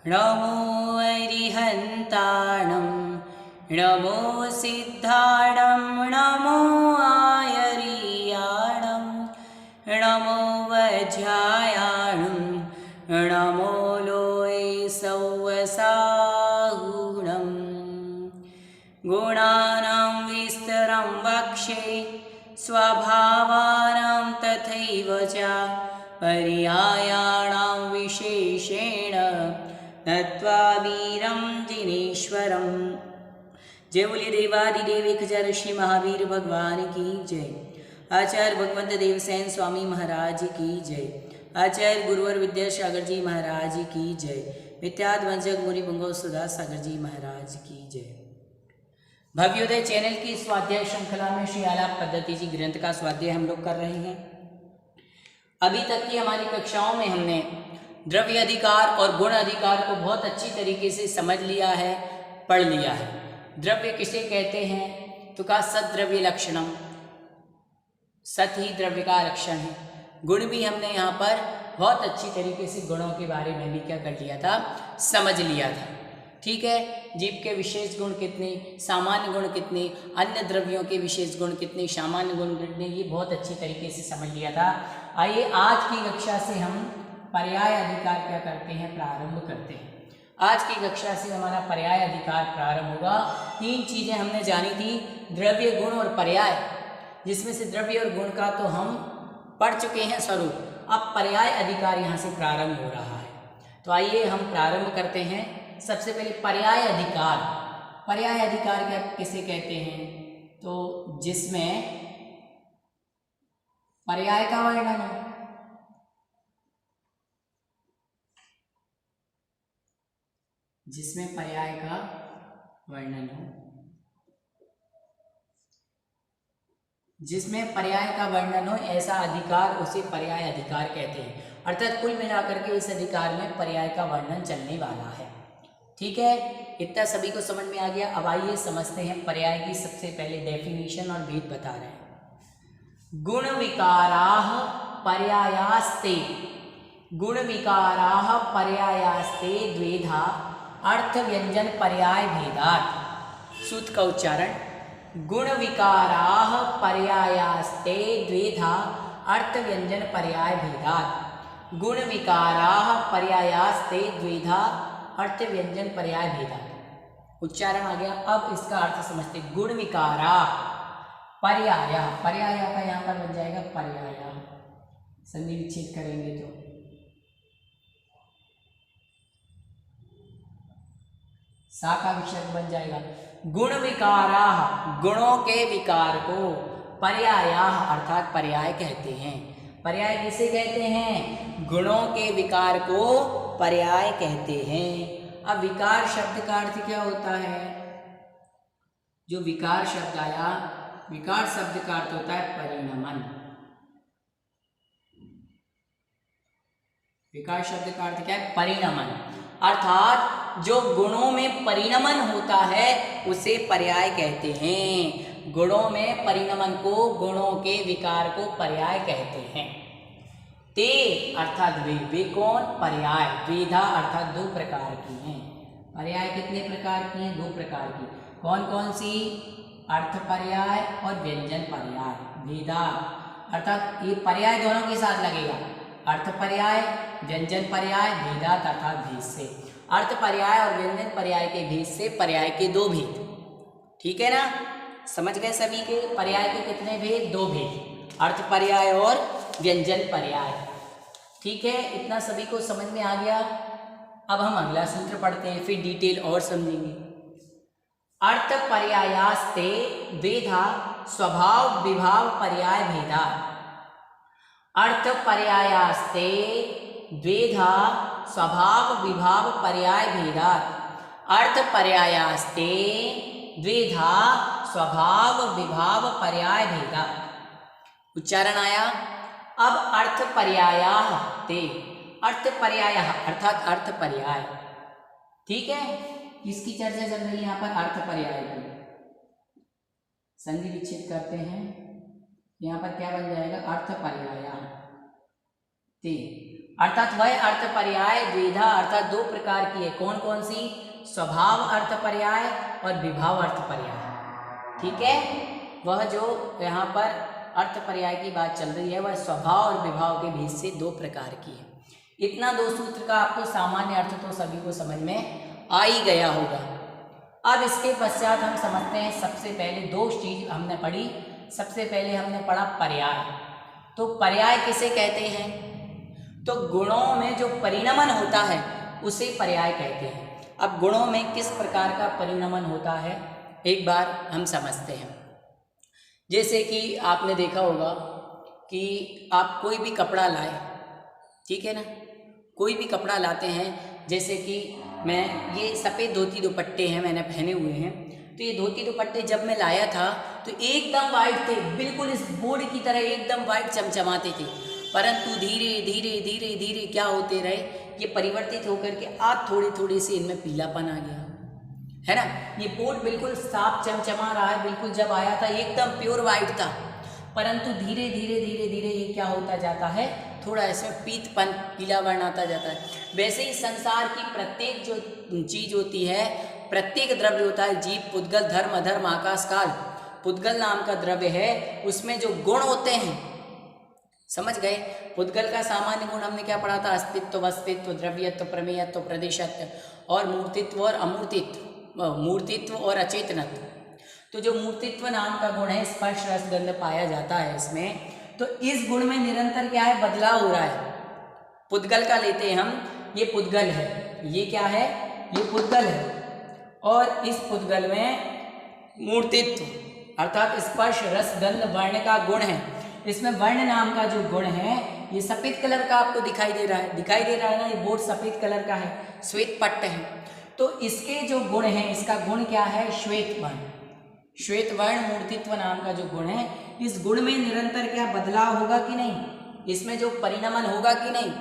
नमो अरिहन्ताणं नमो सिद्धाणं नमो आयर्याणं नमो वज्रायाणं नमो लोये सौवसाहुणं गुणानां विस्तरं वक्षे स्वभावानां तथैव च पर्यायाणां विशेषेण नत्वा वीरं जिनेश्वरम्। जय बोलिए देवादिदेव एक हजार श्री महावीर भगवान की जय। आचार्य भगवंत देवसेन स्वामी महाराज की जय। आचार्य गुरुवर विद्यासागर जी महाराज की जय। विद्याध्वंजक मुनि पुंगव सुधा सागर जी महाराज की जय। भव्योदय चैनल की स्वाध्याय श्रृंखला में श्री आलाप पद्धति जी ग्रंथ का स्वाध्याय हम लोग कर रहे हैं। अभी तक की हमारी कक्षाओं में हमने द्रव्य अधिकार और गुण अधिकार को बहुत अच्छी तरीके से समझ लिया है, पढ़ लिया है। द्रव्य किसे कहते हैं तो कहा सद्द्रव्य लक्षणम, सत ही द्रव्य का लक्षण है। गुण भी हमने यहाँ पर बहुत अच्छी तरीके से गुणों के बारे में भी क्या कर लिया था, समझ लिया था। ठीक है, जीव के विशेष गुण कितने, सामान्य गुण कितने, अन्य द्रव्यों के विशेष गुण कितने, सामान्य गुण कितने, ये बहुत अच्छी तरीके से समझ लिया था। आइए आज की कक्षा से हम पर्याय अधिकार क्या करते हैं, प्रारंभ करते हैं। आज की कक्षा से हमारा पर्याय अधिकार प्रारंभ होगा। 3 चीजें हमने जानी थी, द्रव्य, गुण और पर्याय, जिसमें से द्रव्य और गुण का तो हम पढ़ चुके हैं स्वरूप। अब पर्याय अधिकार यहाँ से प्रारंभ हो रहा है। तो आइए हम प्रारंभ करते हैं। सबसे पहले पर्याय अधिकार। पर्याय अधिकार क्या किसे कहते हैं तो जिसमें पर्याय का वर्णन हो, जिसमें पर्याय का वर्णन हो, जिसमें पर्याय का वर्णन हो ऐसा अधिकार उसे पर्याय अधिकार कहते हैं। अर्थात कुल मिलाकर के इस अधिकार में पर्याय का वर्णन चलने वाला है। ठीक है, इतना सभी को समझ में आ गया। अब आइए समझते हैं पर्याय की सबसे पहले डेफिनेशन और भेद बता रहे हैं। गुण विकाराः पर्यायास्ते, गुण विकाराः पर्यायास्ते द्वेधा अर्थ व्यंजन पर्याय भेदात्। सूत्र का उच्चारण, गुण विकाराः पर्यायास्ते द्वेधा अर्थ व्यंजन पर्याय भेदात्। गुण विकाराः पर्यायास्ते द्वेधा अर्थ व्यंजन पर्याय भेदात्। उच्चारण आ गया। अब इसका अर्थ समझते। गुण विकारा पर्याय, पर्याय का यहाँ पर बन जाएगा पर्याय, संधि विच्छेद करेंगे तो सा का विक्षेप बन जाएगा। गुण विकारा, गुणों के विकार को, पर्याय अर्थात पर्याय कहते हैं। पर्याय किसे कहते हैं, गुणों के विकार को पर्याय कहते हैं। अब विकार शब्द का अर्थ क्या होता है, जो विकार शब्द आया, विकार शब्द का अर्थ होता है परिणमन। विकार शब्द का अर्थ क्या है, परिणमन। अर्थात जो गुणों में परिणमन होता है उसे पर्याय कहते हैं। गुणों में परिणमन को, गुणों के विकार को पर्याय कहते हैं। ते अर्थात वे कौन, पर्याय। द्विधा अर्थात 2 प्रकार की हैं। पर्याय कितने प्रकार की हैं, 2 प्रकार की। कौन कौन सी, अर्थ पर्याय और व्यंजन पर्याय। भेदा अर्थात ये पर्याय दोनों के साथ लगेगा, अर्थ पर्याय, व्यंजन पर्याय, भेदात अर्थात भेद से। अर्थ पर्याय और व्यंजन पर्याय के भेद से पर्याय के 2 भेद। ठीक है ना, समझ गए सभी के। पर्याय के कितने भेद, 2 भेद, अर्थ पर्याय और व्यंजन पर्याय। ठीक है, इतना सभी को समझ में आ गया। अब हम अगला सूत्र पढ़ते हैं, फिर डिटेल और समझेंगे। अर्थ पर्यायास्ते द्वेधा स्वभाव विभाव पर्याय भेदा। अर्थ पर्यायास्ते द्वेधा स्वभाव विभाव पर्याय भेदात्। अर्थ पर्यायास्ते द्वेधा स्वभाव विभाव पर्याय भेदात्। उच्चारण आया। अब अर्थ पर्यायाः ते, अर्थ पर्यायः अर्थात अर्थ पर्याय। ठीक है, किसकी चर्चा चल रही है यहाँ पर, अर्थ पर्याय की। संधि विच्छेद करते हैं, यहाँ पर क्या बन जाएगा, अर्थ पर्याय ते। अर्थात वह अर्थ पर्याय द्विधा अर्थात दो प्रकार की है। कौन कौन सी? स्वभाव अर्थ पर्याय और विभाव अर्थ पर्याय। ठीक है, वह जो यहाँ पर अर्थ पर्याय की बात चल रही है वह स्वभाव और विभाव के भेद से दो प्रकार की है। इतना दो सूत्र का आपको सामान्य अर्थ तो सभी को समझ में आ ही गया होगा। अब इसके पश्चात हम समझते हैं, सबसे पहले दो चीज हमने पढ़ी। सबसे पहले हमने पढ़ा पर्याय। तो पर्याय किसे कहते हैं? तो गुणों में जो परिणमन होता है उसे पर्याय कहते हैं। अब गुणों में किस प्रकार का परिणमन होता है एक बार हम समझते हैं। जैसे कि आपने देखा होगा कि आप कोई भी कपड़ा लाए, ठीक है ना, कोई भी कपड़ा लाते हैं, जैसे कि मैं ये सफ़ेद धोती दुपट्टे हैं मैंने पहने हुए हैं, तो ये धोती दुपट्टे जब मैं लाया था तो एकदम वाइट थे, बिल्कुल इस बोर्ड की तरह एकदम वाइट चमचमाते थे। परंतु धीरे धीरे धीरे धीरे क्या होते रहे, ये परिवर्तित होकर के आज थोड़े थोड़े से इनमें पीलापन आ गया है ना। ये बोर्ड बिल्कुल साफ चमचमा रहा है, बिल्कुल जब आया था एकदम प्योर वाइट था, परंतु धीरे धीरे धीरे धीरे ये क्या होता जाता है, थोड़ा इसमें पीतपन पीलापन आता जाता है। वैसे ही संसार की प्रत्येक जो चीज होती है, प्रत्येक द्रव्य होता है, जीव, पुद्गल, धर्म, अधर्म, आकाश, काल, पुद्गल नाम का द्रव्य है, उसमें जो गुण होते हैं, समझ गए। पुद्गल का सामान्य गुण हमने क्या पढ़ा था? अस्तित्व, वस्तित्व, द्रव्यत्व, प्रमेयत्व, प्रदेशत्व और मूर्तित्व और अमूर्तित्व, मूर्तित्व और अचेतनत्व। तो जो मूर्तित्व नाम का गुण है, स्पर्श रस गंध पाया जाता है इसमें, तो इस गुण में निरंतर क्या है, बदलाव हो रहा है। पुद्गल का लेते हैं हम, ये पुद्गल है, ये क्या है, ये पुद्गल है, और इस पुद्गल में मूर्तित्व अर्थात स्पर्श रस गंध वर्ण का गुण है। इसमें वर्ण नाम का जो गुण है, ये सफेद कलर का आपको दिखाई दे रहा है, दिखाई दे रहा है ना, ये बोर्ड सफेद कलर का है, श्वेत पट्ट है, तो इसके जो गुण है, इसका गुण क्या है, श्वेत वर्ण। श्वेत वर्ण मूर्तित्व नाम का जो गुण है, इस गुण में निरंतर क्या बदलाव होगा कि नहीं, इसमें जो परिणमन होगा कि नहीं,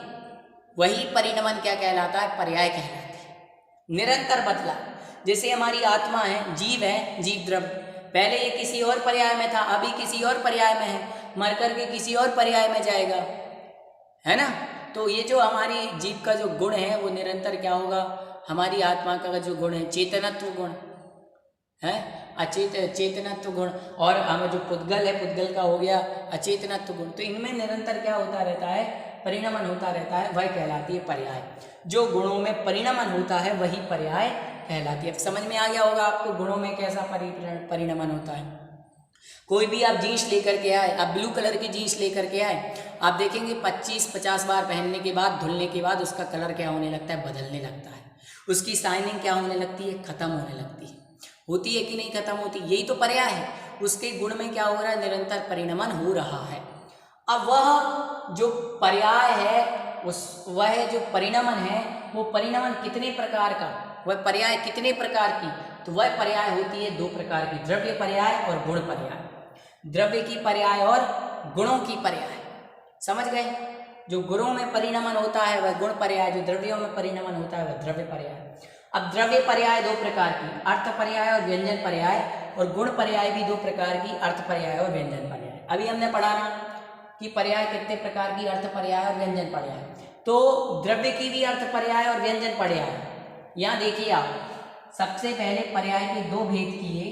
वही परिणमन क्या कहलाता है, पर्याय कहलाता है। निरंतर बदला, जैसे हमारी आत्मा है, जीव है, जीव द्रव्य, पहले ये किसी और पर्याय में था, अभी किसी और पर्याय में है, मर करके किसी और पर्याय में जाएगा, है ना। तो ये जो हमारी जीव का जो गुण है वो निरंतर क्या होगा, हमारी आत्मा का जो गुण है, चेतनत्व गुण है, चेतनत्व गुण, और हमें जो पुद्गल है, पुद्गल का हो गया अचेतनत्व गुण, तो इनमें निरंतर क्या होता रहता है, परिणमन होता रहता है, वह कहलाती है पर्याय। जो गुणों में परिणमन होता है वही पर्याय कहलाती है। अब समझ में आ गया होगा आपको गुणों में कैसा परिणमन होता है। कोई भी आप जीन्स लेकर के आए, आप ब्लू कलर की जीन्स लेकर के आए, आप देखेंगे 25-50 बार पहनने के बाद, धुलने के बाद उसका कलर क्या होने लगता है, बदलने लगता है, उसकी शाइनिंग क्या होने लगती है, खत्म होने लगती है। होती है कि नहीं खत्म होती, यही तो पर्याय है। उसके गुण में क्या हो रहा है, निरंतर परिणमन हो रहा है। अब वह जो पर्याय है, वह जो परिणमन है, वो परिणमन कितने प्रकार का, वह पर्याय कितने प्रकार की, तो वह पर्याय होती है दो प्रकार की, द्रव्य पर्याय और गुण पर्याय। द्रव्य की पर्याय और गुणों की पर्याय, समझ गए। जो गुणों में परिणमन होता है वह गुण पर्याय, जो द्रव्यों में परिणमन होता है वह द्रव्य पर्याय। अब द्रव्य पर्याय दो प्रकार की, अर्थ पर्याय और व्यंजन पर्याय, और गुण पर्याय भी दो प्रकार की, अर्थ पर्याय और व्यंजन पर्याय। अभी हमने पढ़ा ना कि पर्याय कितने प्रकार की, अर्थ पर्याय और व्यंजन पर्याय। तो द्रव्य की भी अर्थ पर्याय और व्यंजन पर्याय। यहाँ देखिए आप, सबसे पहले पर्याय के दो भेद किए,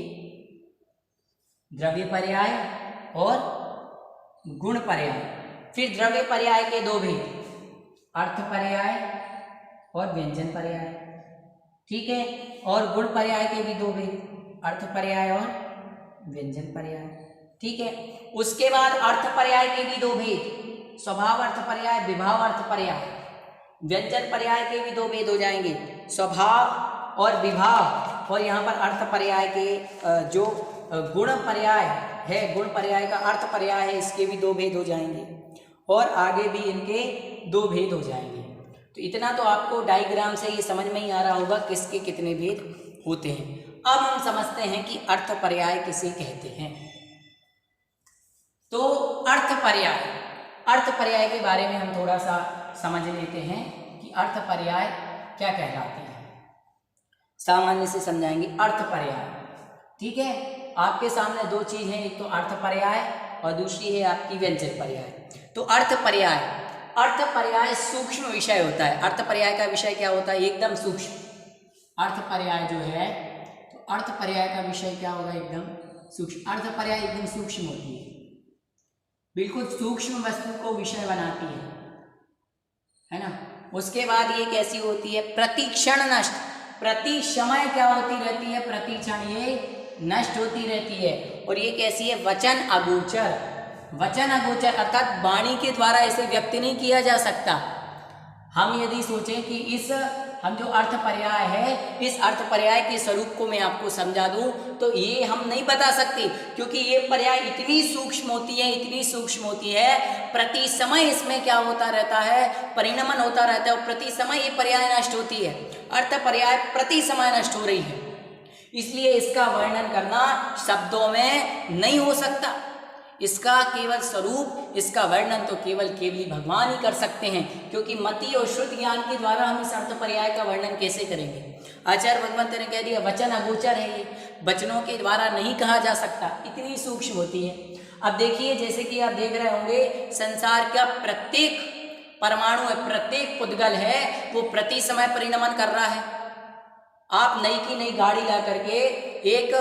द्रव्य पर्याय और गुण पर्याय। फिर द्रव्य पर्याय के दो भेद, अर्थ पर्याय और व्यंजन पर्याय, ठीक है। और गुण पर्याय के भी दो भेद, अर्थ पर्याय और व्यंजन पर्याय, ठीक है। उसके बाद अर्थ पर्याय के भी दो भेद, स्वभाव अर्थ पर्याय, विभाव अर्थ पर्याय। व्यंजन पर्याय के भी दो भेद हो जाएंगे, स्वभाव और विभाव। और यहाँ पर अर्थ पर्याय के जो गुण पर्याय है, गुण पर्याय का अर्थ पर्याय है, इसके भी दो भेद हो जाएंगे, और आगे भी इनके दो भेद हो जाएंगे। तो इतना तो आपको डायग्राम से ये समझ में ही आ रहा होगा किसके कितने भेद होते हैं। अब हम समझते हैं कि अर्थ पर्याय किसे कहते हैं। तो अर्थ पर्याय, अर्थ पर्याय के बारे में हम थोड़ा सा समझ लेते हैं कि अर्थ पर्याय क्या कहलाते हैं। सामान्य से समझाएंगे अर्थ पर्याय, ठीक है। आपके सामने दो चीज है, एक तो अर्थ पर्याय और दूसरी है आपकी व्यंजन पर्याय। तो अर्थ पर्याय, अर्थ पर्याय सूक्ष्म विषय होता है। अर्थ पर्याय का विषय क्या होता है? एकदम सूक्ष्म। अर्थ पर्याय जो है, तो अर्थ पर्याय का विषय क्या होगा? एकदम सूक्ष्म। अर्थ पर्याय एकदम सूक्ष्म होती है, बिल्कुल सूक्ष्म वस्तु को विषय बनाती है ना। उसके बाद ये कैसी होती है? प्रतिक्षण नष्ट। प्रति समय क्या होती रहती है? प्रति क्षण ये नष्ट होती रहती है। और ये कैसी है? वचन अगोचर। वचन अगोचर अर्थात वाणी के द्वारा इसे व्यक्त नहीं किया जा सकता। हम यदि सोचें कि इस हम जो अर्थ पर्याय है, इस अर्थ पर्याय के स्वरूप को मैं आपको समझा दूं, तो ये हम नहीं बता सकते, क्योंकि ये पर्याय इतनी सूक्ष्म होती है, इतनी सूक्ष्म होती है। प्रति समय इसमें क्या होता रहता है? परिणमन होता रहता है, और प्रति समय ये पर्याय नष्ट होती है। अर्थ पर्याय प्रति समय नष्ट हो रही है, इसलिए इसका वर्णन करना शब्दों में नहीं हो सकता। इसका केवल स्वरूप, इसका वर्णन तो केवल केवली भगवान ही कर सकते हैं, क्योंकि मति और शुद्ध ज्ञान के द्वारा हम इस अर्थ पर्याय का वर्णन कैसे करेंगे? आचार्य भगवंत ने कह दिया वचन अगोचर है, ये वचनों के द्वारा नहीं कहा जा सकता, इतनी सूक्ष्म होती है। अब देखिए, जैसे कि आप देख रहे होंगे, संसार का प्रत्येक परमाणु है, प्रत्येक पुद्गल है, वो प्रति समय परिणमन कर रहा है। आप नई की नई गाड़ी ला करके एक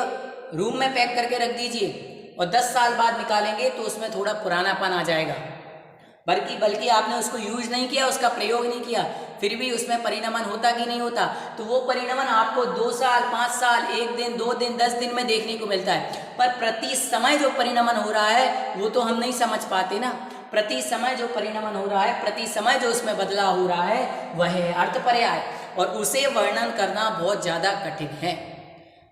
रूम में पैक करके रख दीजिए, और 10 साल बाद निकालेंगे तो उसमें थोड़ा पुरानापन आ जाएगा, बल्कि आपने उसको यूज नहीं किया, उसका प्रयोग नहीं किया, फिर भी उसमें परिणमन होता कि नहीं होता? तो वो परिणमन आपको 2 साल, 5 साल, 1 दिन, 2 दिन, 10 दिन में देखने को मिलता है। पर प्रति समय जो परिणमन हो रहा है वो तो हम नहीं समझ पाते ना। प्रति समय जो परिणमन हो रहा है, प्रति समय जो उसमें बदलाव हो रहा है, वह है अर्थ पर्याय, और उसे वर्णन करना बहुत ज़्यादा कठिन है।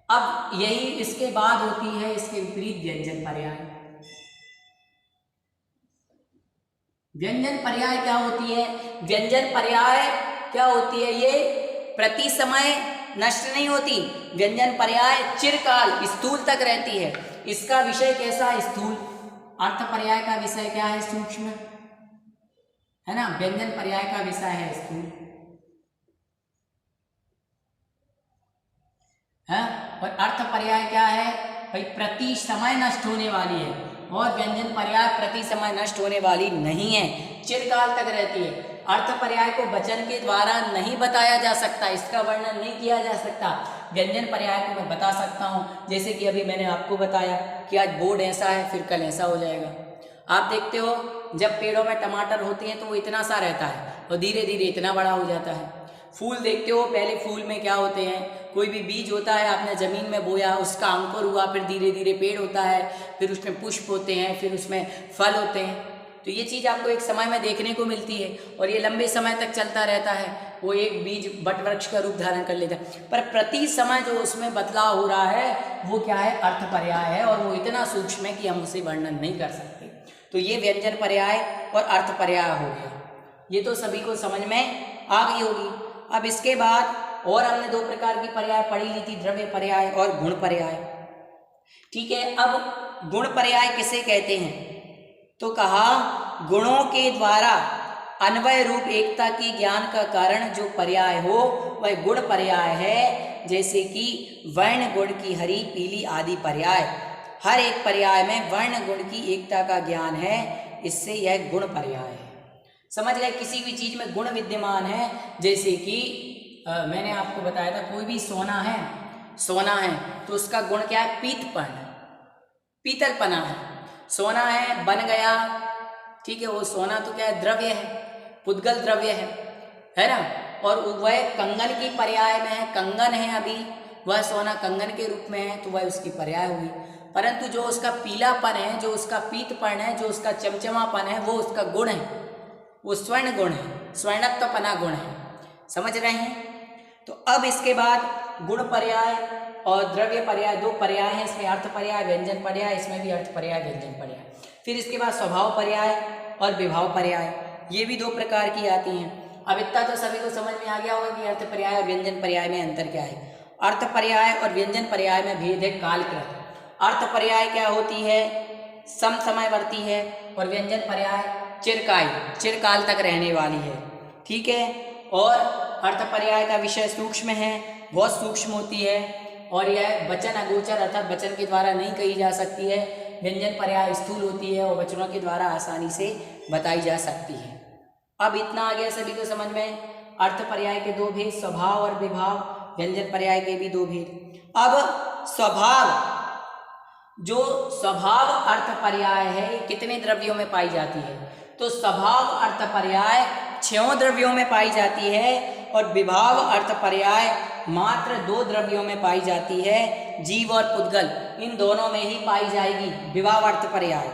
अब यही इसके बाद होती है इसके विपरीत व्यंजन पर्याय। व्यंजन पर्याय क्या होती है? व्यंजन पर्याय क्या होती है? ये प्रति समय नष्ट नहीं होती। व्यंजन पर्याय चिरकाल स्थूल तक रहती है। इसका विषय कैसा? स्थूल। अर्थ पर्याय का विषय क्या है? सूक्ष्म, है ना। व्यंजन पर्याय का विषय है स्थूल, है। और अर्थ पर्याय क्या है भाई? प्रति समय नष्ट होने वाली है, और व्यंजन पर्याय प्रति समय नष्ट होने वाली नहीं है, चिरकाल तक रहती है। अर्थ पर्याय को वचन के द्वारा नहीं बताया जा सकता, इसका वर्णन नहीं किया जा सकता। व्यंजन पर्याय को मैं बता सकता हूँ, जैसे कि अभी मैंने आपको बताया कि आज बोर्ड ऐसा है, फिर कल ऐसा हो जाएगा। आप देखते हो जब पेड़ों में टमाटर होते हैं तो वो इतना सा रहता है, और धीरे धीरे इतना बड़ा हो जाता है। फूल देखते हो, पहले फूल में क्या होते हैं? कोई भी बीज होता है, आपने ज़मीन में बोया, उसका अंकुर हुआ, फिर धीरे धीरे पेड़ होता है, फिर उसमें पुष्प होते हैं, फिर उसमें फल होते हैं। तो ये चीज़ आपको एक समय में देखने को मिलती है, और ये लंबे समय तक चलता रहता है। वो एक बीज बट वृक्ष का रूप धारण कर लेता है, पर प्रति समय जो उसमें बदलाव हो रहा है वो क्या है? अर्थ पर्याय है, और वो इतना सूक्ष्म है कि हम उसे वर्णन नहीं कर सकते। तो ये व्यंजन पर्याय और अर्थ पर्याय हो गया। ये तो सभी को समझ में आ गई होगी। अब इसके बाद और हमने 2 प्रकार की पर्याय पढ़ी ली थी, द्रव्य पर्याय और गुण पर्याय। ठीक है, अब गुण पर्याय किसे कहते हैं? तो कहा गुणों के द्वारा अन्वय रूप एकता की ज्ञान का कारण जो पर्याय हो वह गुण पर्याय है। जैसे कि वर्ण गुण की हरी पीली आदि पर्याय, हर एक पर्याय में वर्ण गुण की एकता का ज्ञान है, इससे यह गुण पर्याय है। समझ गए? किसी भी चीज में गुण विद्यमान है, जैसे कि मैंने आपको बताया था कोई भी सोना है तो उसका गुण क्या है? पीतपन, पीतलपना है। सोना है, बन गया, ठीक है, वो सोना तो क्या है? द्रव्य है, पुद्गल द्रव्य है ना। और वह कंगन की पर्याय में है, कंगन है अभी, वह सोना कंगन के रूप में है, तो वह उसकी पर्याय होगी। परंतु जो उसका पीलापन है, जो उसका पीतपन है, जो उसका चमचमापन है, वो उसका गुण है, वो स्वर्ण गुण है, स्वर्णत्वपना गुण है। समझ रहे हैं? तो अब इसके बाद गुण पर्याय और द्रव्य पर्याय 2 पर्याय हैं, इसमें अर्थ पर्याय, व्यंजन पर्याय, इसमें भी अर्थ पर्याय, व्यंजन पर्याय। फिर इसके बाद स्वभाव पर्याय और विभाव पर्याय, ये भी 2 प्रकार की आती हैं। अब इतना तो सभी को समझ में आ गया होगा कि अर्थ पर्याय और व्यंजन पर्याय में अंतर क्या है। अर्थ पर्याय और व्यंजन पर्याय में भेद है कालकृत। अर्थ पर्याय क्या होती है? समसमयवर्ती है, और व्यंजन पर्याय चिरकाल तक रहने वाली है। ठीक है, और अर्थ पर्याय का विषय सूक्ष्म है, बहुत सूक्ष्म होती है, और यह वचन अगोचर अर्थात वचन के द्वारा नहीं कही जा सकती है। व्यंजन पर्याय स्थूल होती है और वचनों के द्वारा आसानी से बताई जा सकती है। अब इतना आ गया सभी को समझ में। अर्थ पर्याय के दो भेद, स्वभाव और विभाव, व्यंजन पर्याय के भी दो भेद। अब स्वभाव, जो स्वभाव अर्थ पर्याय है कितने द्रव्यों में पाई जाती है? तो स्वभाव अर्थ पर्याय 6 द्रव्यों में पाई जाती है और विभाव अर्थ पर्याय मात्र 2 द्रव्यों में पाई जाती है, जीव और पुद्गल, इन दोनों में ही पाई जाएगी विभाव अर्थ पर्याय,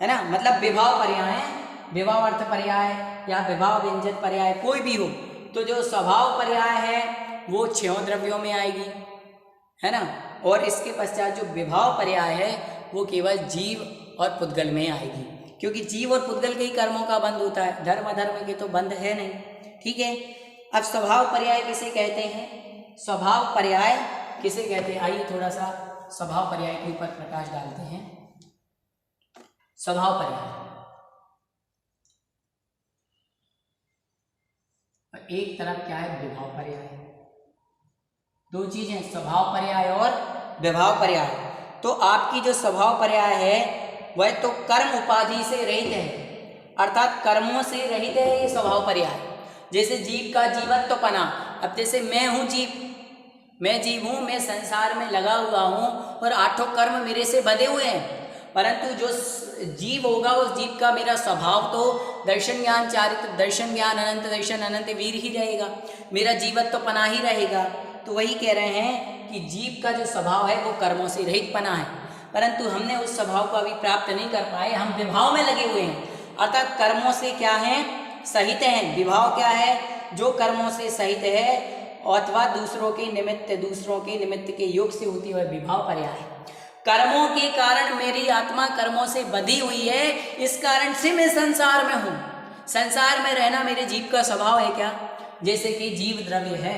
है ना। मतलब विभाव पर्याय, विभाव अर्थ पर्याय या विभाव व्यंजन पर्याय कोई भी हो, तो जो स्वभाव पर्याय है वो 6 द्रव्यों में आएगी, है ना। और इसके पश्चात जो विभाव पर्याय है वो केवल जीव और पुद्गल में आएगी, क्योंकि जीव और पुद्गल के ही कर्मों का बंध होता है, धर्म अधर्म के तो बंध है नहीं, ठीक है। अब स्वभाव पर्याय किसे कहते हैं? स्वभाव पर्याय किसे कहते हैं? आइए थोड़ा सा स्वभाव पर्याय के ऊपर प्रकाश डालते हैं। स्वभाव पर्याय एक तरफ क्या है? विभाव पर्याय। दो चीजें, स्वभाव पर्याय और विभाव पर्याय। तो आपकी जो स्वभाव पर्याय है वह तो कर्म उपाधि से रहित है, अर्थात कर्मों से रहित है ये स्वभाव पर्याय। जैसे जीव का जीवत्वपना, अब जैसे मैं हूँ जीव, मैं जीव हूँ, मैं संसार में लगा हुआ हूँ और 8 कर्म मेरे से बंधे हुए हैं, परंतु जो जीव होगा उस जीव का मेरा स्वभाव तो दर्शन ज्ञान चारित्र, दर्शन ज्ञान अनंत, दर्शन अनंत वीर ही रहेगा, मेरा जीवत्वपना ही रहेगा। तो वही कह रहे हैं कि जीव का जो स्वभाव है वो कर्मों से रहित पना है, परंतु हमने उस स्वभाव को अभी प्राप्त नहीं कर पाए, हम विभाव में लगे हुए हैं, अर्थात कर्मों से क्या है? सहित हैं। विभाव क्या है? जो कर्मों से सहित है अथवा दूसरों के निमित्त के योग से होती है, वह विभाव पर्याय है। कर्मों के कारण मेरी आत्मा कर्मों से बंधी हुई है, इस कारण से मैं संसार में हूँ। संसार में रहना मेरे जीव का स्वभाव है क्या? जैसे कि जीव द्रव्य है,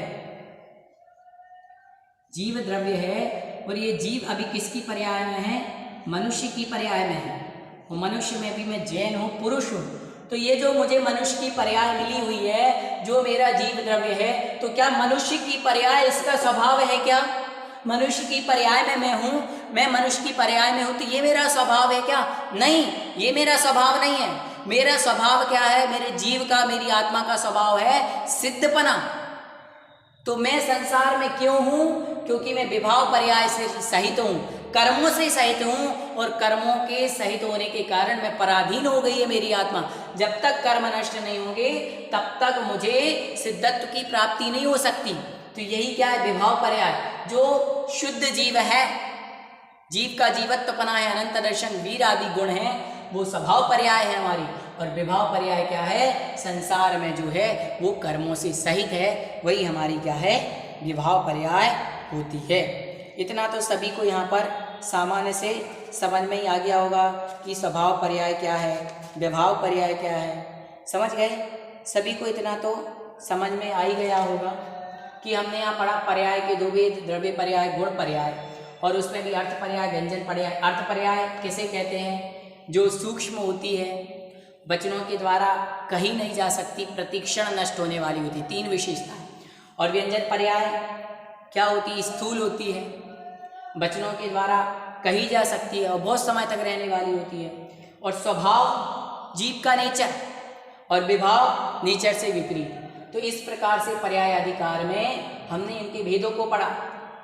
जीव द्रव्य है और ये जीव अभी किसकी पर्याय में है? मनुष्य की पर्याय में है। और मनुष्य में भी मैं जैन हूँ, पुरुष हूँ, तो ये जो मुझे मनुष्य की पर्याय मिली हुई है, जो मेरा जीव द्रव्य है, तो क्या मनुष्य की पर्याय इसका स्वभाव है क्या? मनुष्य की पर्याय में मैं हूँ, मैं मनुष्य की पर्याय में हूँ, तो ये मेरा स्वभाव है क्या? नहीं, ये मेरा स्वभाव नहीं है। मेरा स्वभाव क्या है? मेरे जीव का, मेरी आत्मा का स्वभाव है सिद्धपना। तो मैं संसार में क्यों हूँ? क्योंकि मैं विभाव पर्याय से सहित हूँ, कर्मों से सहित हूँ, और कर्मों के सहित होने के कारण मैं पराधीन हो गई है मेरी आत्मा। जब तक कर्म नष्ट नहीं होंगे तब तक मुझे सिद्धत्व की प्राप्ति नहीं हो सकती। तो यही क्या है? विभाव पर्याय। जो शुद्ध जीव है, जीव का जीवत्वपना है, अनंत दर्शन वीर आदि गुण है, वो स्वभाव पर्याय है हमारी। और विभाव पर्याय क्या है? संसार में जो है वो कर्मों से सहित है, वही हमारी क्या है? विभाव पर्याय होती है। इतना तो सभी को यहाँ पर सामान्य से समझ में ही आ गया होगा कि स्वभाव पर्याय क्या है, विभाव पर्याय क्या है। समझ गए सभी को? इतना तो समझ में आ ही गया होगा कि हमने यहाँ पढ़ा पर्याय के दो भेद, द्रव्य पर्याय, गुण पर्याय, और उसमें भी अर्थ पर्याय, व्यंजन पर्याय। अर्थ पर्याय किसे कहते हैं? जो सूक्ष्म होती है, वचनों के द्वारा कही नहीं जा सकती, प्रतिक्षण नष्ट होने वाली होती, 3 विशेषताएं। और व्यंजन पर्याय क्या होती? स्थूल होती है, वचनों के द्वारा कही जा सकती है और बहुत समय तक रहने वाली होती है। और स्वभाव जीव का नेचर, और विभाव नेचर से विपरीत। तो इस प्रकार से पर्याय अधिकार में हमने इनके भेदों को पढ़ा,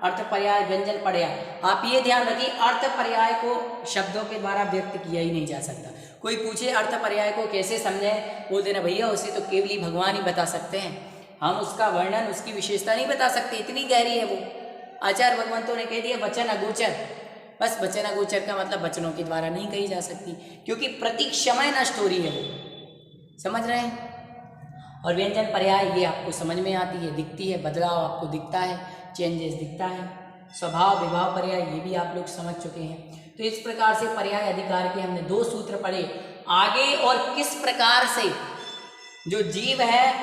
अर्थ पर्याय, व्यंजन पर्याय। आप ये ध्यान रखिए, अर्थ पर्याय को शब्दों के द्वारा व्यक्त किया ही नहीं जा सकता। कोई पूछे अर्थ पर्याय को कैसे समझें, बोलते ना भैया उसे तो केवल ही भगवान ही बता सकते हैं, हम उसका वर्णन, उसकी विशेषता नहीं बता सकते, इतनी गहरी है वो। आचार्य भगवंतों ने कह दिया वचन अगोचर, बस वचन अगोचर का मतलब वचनों के द्वारा नहीं कही जा सकती, क्योंकि प्रति समय नष्ट हो रही है वो। समझ रहे हैं? और व्यंजन पर्याय ये आपको समझ में आती है, दिखती है, बदलाव आपको दिखता है, चेंजेस दिखता है। स्वभाव विभाव पर्याय ये भी आप लोग समझ चुके हैं। तो इस प्रकार से पर्याय अधिकार के हमने 2 सूत्र पढ़े। आगे और किस प्रकार से जो जीव है,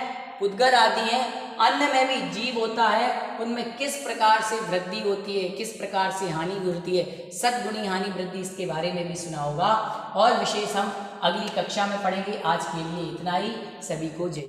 उद्गर आदि हैं, अन्न में भी जीव होता है, उनमें किस प्रकार से वृद्धि होती है, किस प्रकार से हानि होती है, सद्गुणी हानि वृद्धि, इसके बारे में भी सुना होगा। और विशेष हम अगली कक्षा में पढ़ेंगे। आज के लिए इतना ही। सभी को जय।